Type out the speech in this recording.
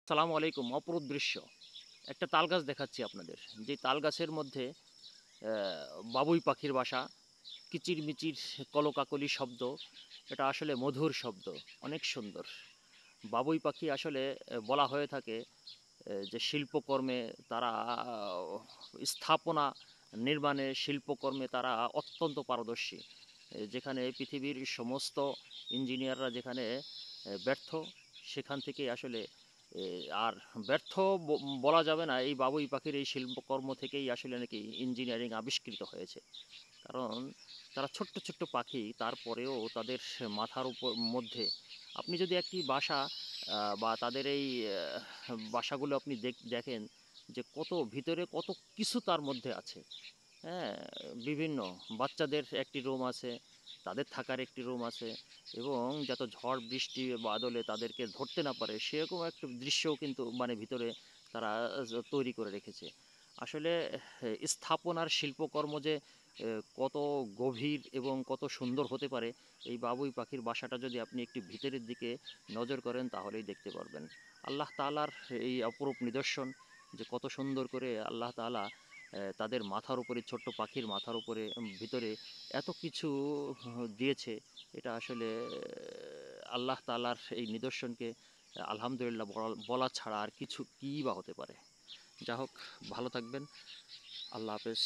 সালামু আলাইকুম। অপরূপ দৃশ্য। একটা তালগাছ দেখাচ্ছি আপনাদের। যে তালগাছের মধ্যে বাবুই পাখির বাসা, কিচিরমিচির কলকাকলি শব্দ। এটা আসলে মধুর শব্দ, অনেক সুন্দর। বাবুই পাখি আসলে বলা হয়ে থাকে যে শিল্পকর্মে তারা স্থাপনা নির্মাণে, শিল্পকর্মে তারা অত্যন্ত পারদর্শী। যেখানে পৃথিবীর সমস্ত ইঞ্জিনিয়াররা যেখানে ব্যর্থ, সেখান থেকেই আসলে আর ব্যর্থ বলা যাবে না, এই বাবুই পাখির এই শিল্পকর্ম থেকেই আসলে নাকি ইঞ্জিনিয়ারিং আবিষ্কৃত হয়েছে। কারণ তারা ছোট্ট ছোট্ট পাখি, তারপরেও তাদের মাথার উপর মধ্যে আপনি যদি একটি বাসা বা তাদের এই বাসাগুলো আপনি দেখেন যে কত ভিতরে কত কিছু তার মধ্যে আছে। হ্যাঁ, বিভিন্ন বাচ্চাদের একটি রুম আছে, তাদের থাকার একটি রুম আছে, এবং যত ঝড় বৃষ্টি বাদলে তাদেরকে ধরতে না পারে সেরকম একটা দৃশ্যও কিন্তু মানে ভিতরে তারা তৈরি করে রেখেছে। আসলে স্থাপনার শিল্পকর্ম যে কত গভীর এবং কত সুন্দর হতে পারে, এই বাবুই পাখির বাসাটা যদি আপনি একটু ভিতরের দিকে নজর করেন তাহলেই দেখতে পারবেন। আল্লাহ তাআলার এই অপরূপ নিদর্শন, যে কত সুন্দর করে আল্লাহ তাআলা তাদের মাথার উপরে, ছোট্ট পাখির মাথার উপরে ভিতরে এত কিছু দিয়েছে। এটা আসলে আল্লাহ তাআলার এই নিদর্শনকে আলহামদুলিল্লাহ বলা ছাড়া আর কিছু কী বা হতে পারে। যা হোক, ভালো থাকবেন। আল্লাহ হাফেজ।